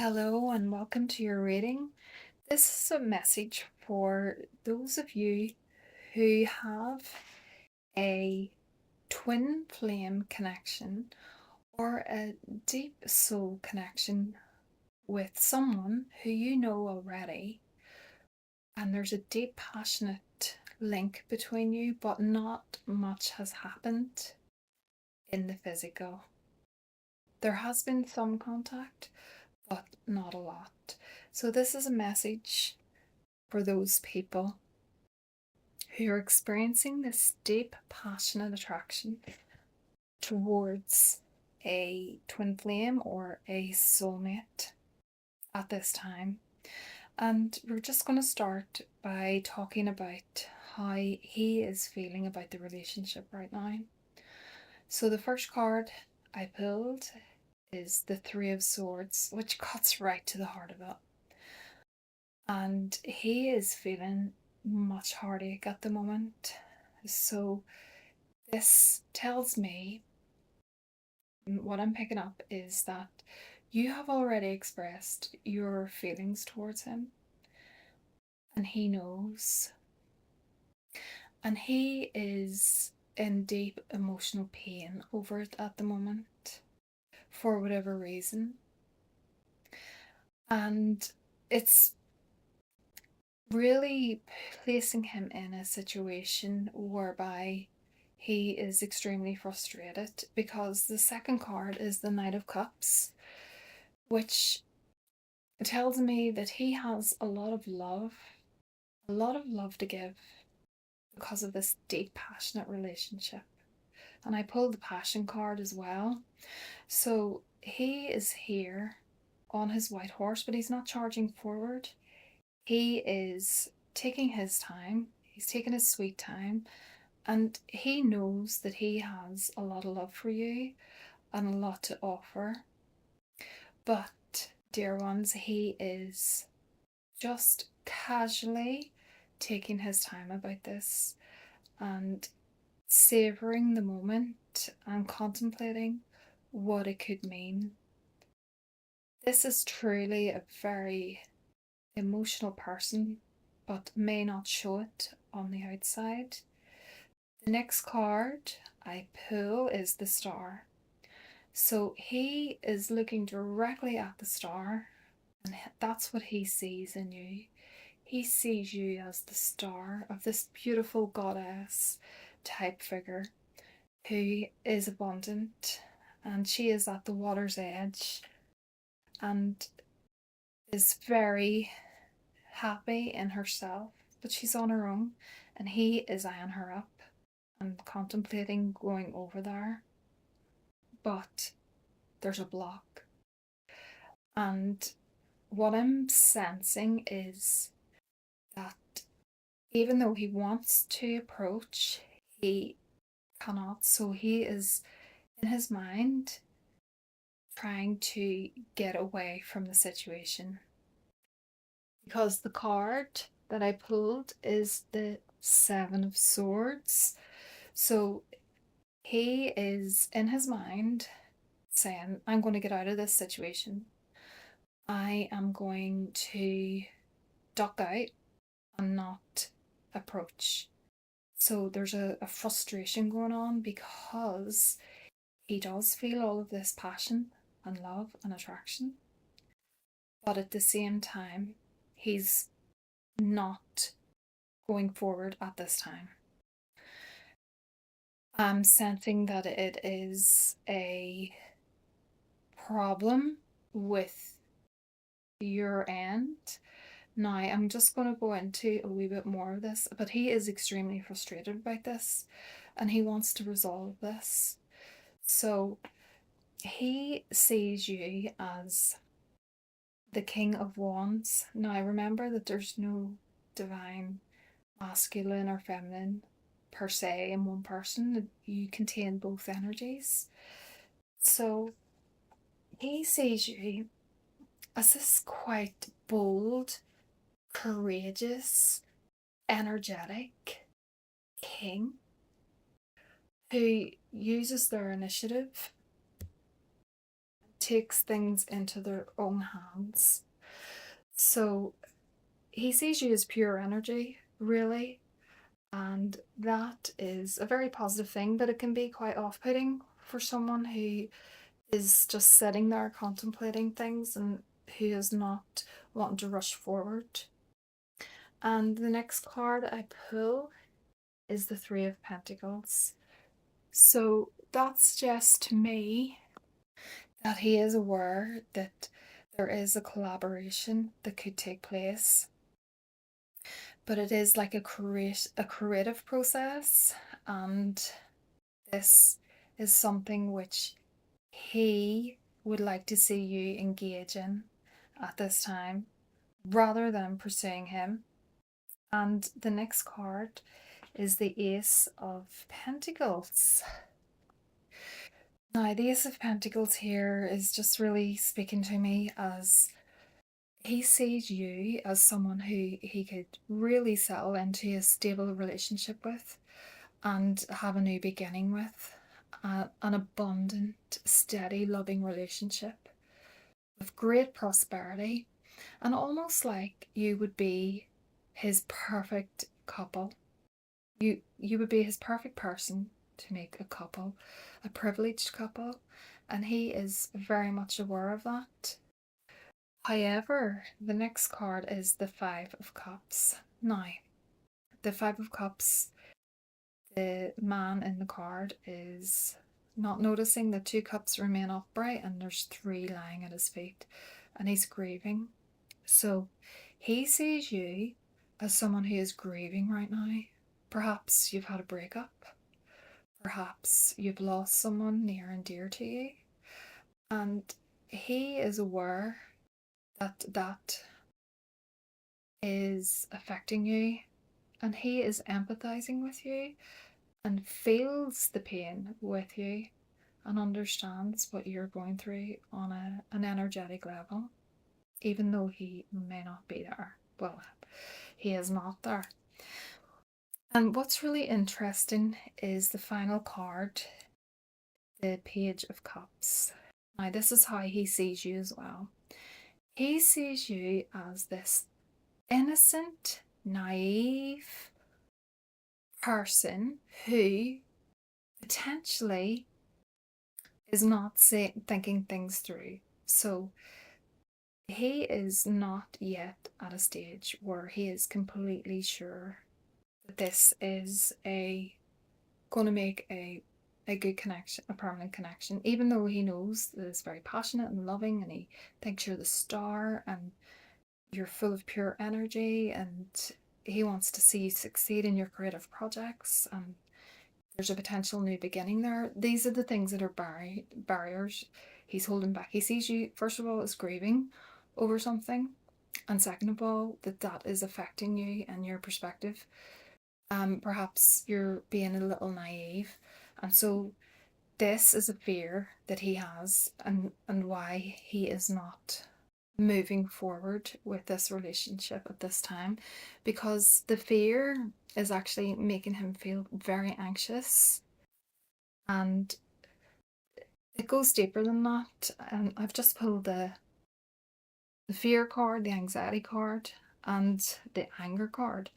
Hello and welcome to your reading. This is a message for those of you who have a twin flame connection or a deep soul connection with someone who you know already, and there's a deep, passionate link between you, but not much has happened in the physical. There has been some contact, but not a lot. So, this is a message for those people who are experiencing this deep, passionate attraction towards a twin flame or a soulmate at this time. And we're just going to start by talking about how he is feeling about the relationship right now. So, the first card I pulled is the Three of Swords, which cuts right to the heart of it. And he is feeling much heartache at the moment. So this tells me, what I'm picking up is that you have already expressed your feelings towards him, and he knows. And he is in deep emotional pain over it at the moment, for whatever reason. And it's really placing him in a situation whereby he is extremely frustrated, because the second card is the Knight of Cups, which tells me that he has a lot of love to give because of this deep, passionate relationship. And I pulled the Passion card as well. So he is here on his white horse, but he's not charging forward. He is taking his time, he's taking his sweet time, and he knows that he has a lot of love for you and a lot to offer. But, dear ones, he is just casually taking his time about this and savouring the moment and contemplating what it could mean. This is truly a very emotional person, but may not show it on the outside. The next card I pull is the Star. So he is looking directly at the star, and that's what he sees in you. He sees you as the star of this beautiful goddess type figure who is abundant, and she is at the water's edge and is very happy in herself, but she's on her own, and he is eyeing her up and contemplating going over there. But there's a block. And what I'm sensing is that even though he wants to approach, he cannot. So he is, in his mind, trying to get away from the situation. Because the card that I pulled is the Seven of Swords. So he is, in his mind, saying, I'm going to get out of this situation. I am going to duck out and not approach. So there's a frustration going on because he does feel all of this passion and love and attraction, but at the same time, he's not going forward at this time. I'm sensing that it is a problem with your end. Now, I'm just going to go into a wee bit more of this, but he is extremely frustrated about this and he wants to resolve this. So he sees you as the King of Wands. Now, remember that there's no divine masculine or feminine per se in one person, you contain both energies. So he sees you as this quite bold, courageous, energetic king who uses their initiative, takes things into their own hands. So he sees you as pure energy, really, and that is a very positive thing, but it can be quite off-putting for someone who is just sitting there contemplating things and who is not wanting to rush forward. And the next card I pull is the Three of Pentacles. So that suggests to me that he is aware that there is a collaboration that could take place, but it is like a creative process, and this is something which he would like to see you engage in at this time rather than pursuing him. And the next card is the Ace of Pentacles. Now, the Ace of Pentacles here is just really speaking to me as he sees you as someone who he could really settle into a stable relationship with and have a new beginning with. An abundant, steady, loving relationship with great prosperity, and almost like you would be his perfect couple. You would be his perfect person to make a couple, a privileged couple, and he is very much aware of that. However, the next card is the Five of Cups. Now, the Five of Cups, the man in the card is not noticing the two cups remain upright and there's three lying at his feet, and he's grieving. So he sees you as someone who is grieving right now. Perhaps you've had a breakup. Perhaps you've lost someone near and dear to you. And he is aware that that is affecting you, and he is empathizing with you and feels the pain with you and understands what you're going through on an energetic level, even though he may not be there. Well, he is not there. And what's really interesting is the final card, the Page of Cups. Now, this is how he sees you as well. He sees you as this innocent, naive person who potentially is not thinking things through. So he is not yet at a stage where he is completely sure that this is going to make a good connection, a permanent connection, even though he knows that it's very passionate and loving, and he thinks you're the star and you're full of pure energy, and he wants to see you succeed in your creative projects, and there's a potential new beginning there. These are the things that are barriers he's holding back. He sees you, first of all, as grieving over something, and second of all, that is affecting you and your perspective. Perhaps you're being a little naive, and so this is a fear that he has, and why he is not moving forward with this relationship at this time, because the fear is actually making him feel very anxious, and it goes deeper than that. And I've just pulled the fear card, the anxiety card, and the anger card.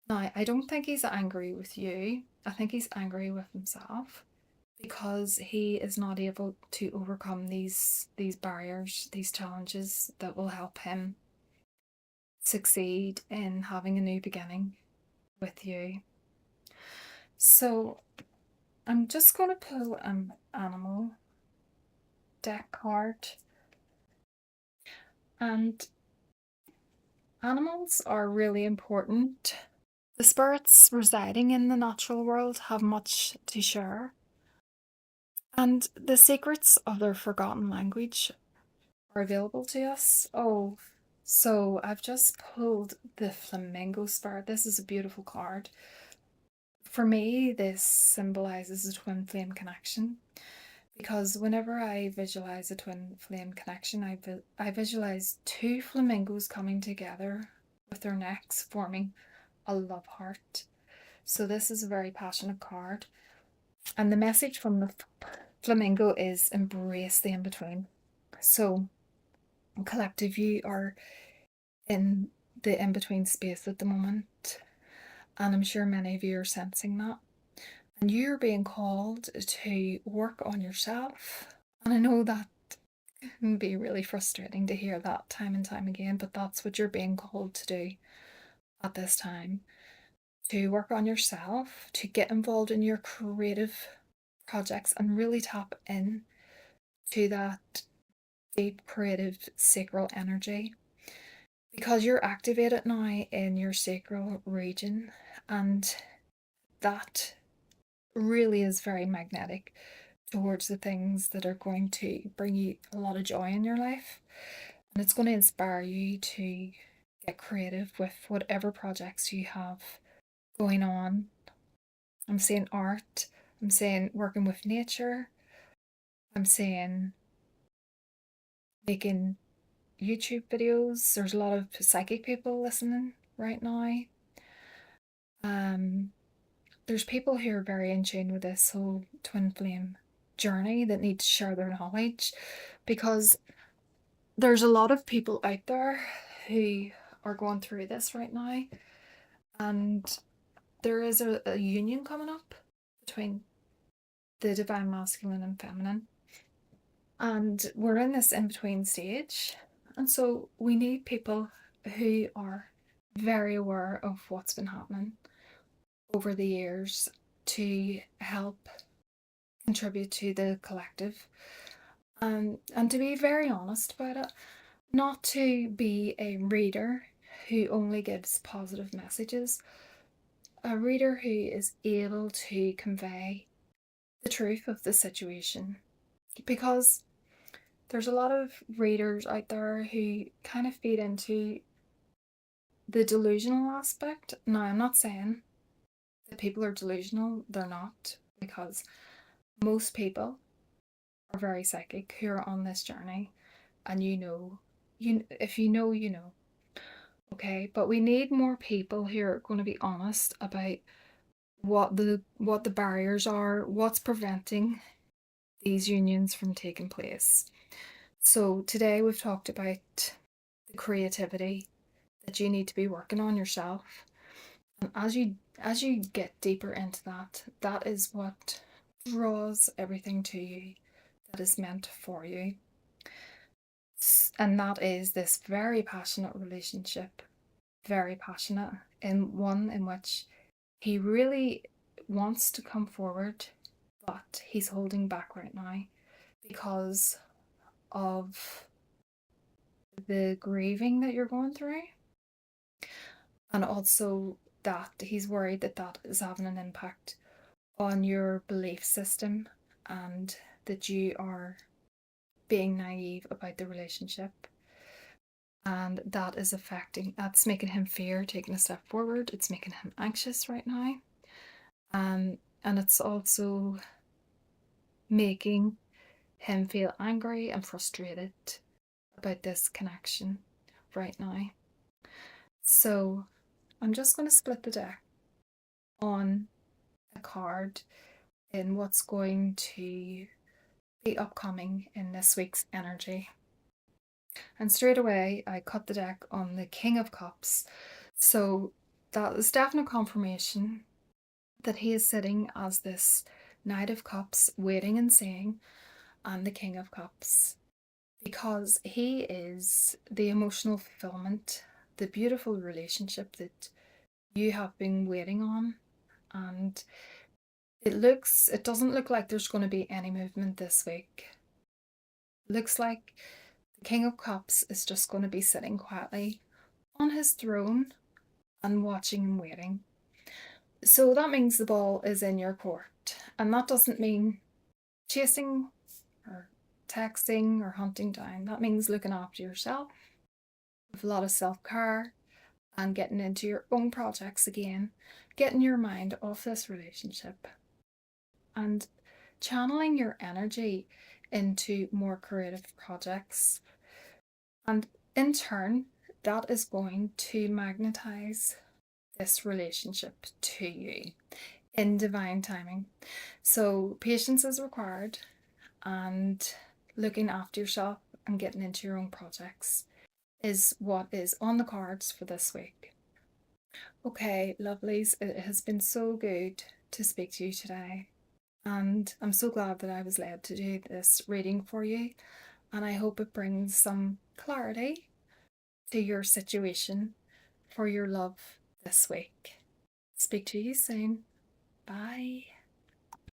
Now, I don't think he's angry with you. I think he's angry with himself, because he is not able to overcome these barriers, these challenges that will help him succeed in having a new beginning with you. So I'm just going to pull an animal deck card. And animals are really important. The spirits residing in the natural world have much to share, and the secrets of their forgotten language are available to us. Oh, so I've just pulled the flamingo spirit. This is a beautiful card. For me, this symbolizes a twin flame connection, because whenever I visualize a twin flame connection, I visualize two flamingos coming together with their necks forming a love heart. So this is a very passionate card, and the message from the flamingo is embrace the in-between. So, collective, you are in the in-between space at the moment, and I'm sure many of you are sensing that. And you're being called to work on yourself. And I know that can be really frustrating to hear that time and time again, but that's what you're being called to do at this time. To work on yourself, to get involved in your creative projects and really tap in to that deep creative sacral energy, because you're activated now in your sacral region, and that really is very magnetic towards the things that are going to bring you a lot of joy in your life, and it's going to inspire you to get creative with whatever projects you have going on. I'm saying art, I'm saying working with nature, I'm saying making YouTube videos. There's a lot of psychic people listening right now. There's people who are very in tune with this whole twin flame journey that need to share their knowledge, because there's a lot of people out there who are going through this right now, and there is a union coming up between the divine masculine and feminine, and we're in this in-between stage, and so we need people who are very aware of what's been happening over the years to help contribute to the collective, and to be very honest about it, not to be a reader who only gives positive messages, a reader who is able to convey the truth of the situation, because there's a lot of readers out there who kind of feed into the delusional aspect. Now, I'm not saying that people are delusional, they're not, because most people are very psychic who are on this journey, and if you know, you know. Okay, but we need more people who are going to be honest about what the barriers are, what's preventing these unions from taking place. So today we've talked about the creativity that you need to be working on yourself. And as you get deeper into that, that is what draws everything to you that is meant for you. And that is this very passionate relationship, very passionate, in one in which he really wants to come forward, but he's holding back right now because of the grieving that you're going through, and also that he's worried that that is having an impact on your belief system, and that you are being naive about the relationship, and that's making him fear taking a step forward. It's making him anxious right now, and it's also making him feel angry and frustrated about this connection right now. So I'm just going to split the deck on a card in what's going to be upcoming in this week's energy. And straight away, I cut the deck on the King of Cups. So that is definite confirmation that he is sitting as this Knight of Cups, waiting and seeing, and the King of Cups, because he is the emotional fulfillment, the beautiful relationship that you have been waiting on. And it doesn't look like there's going to be any movement this week. It looks like the King of Cups is just going to be sitting quietly on his throne and watching and waiting. So that means the ball is in your court, and that doesn't mean chasing or texting or hunting down. That means looking after yourself with a lot of self-care and getting into your own projects again, getting your mind off this relationship and channeling your energy into more creative projects. And in turn, that is going to magnetize this relationship to you in divine timing. So patience is required, and looking after yourself and getting into your own projects is what is on the cards for this week. Okay, lovelies, it has been so good to speak to you today. And I'm so glad that I was led to do this reading for you. And I hope it brings some clarity to your situation for your love this week. Speak to you soon. Bye.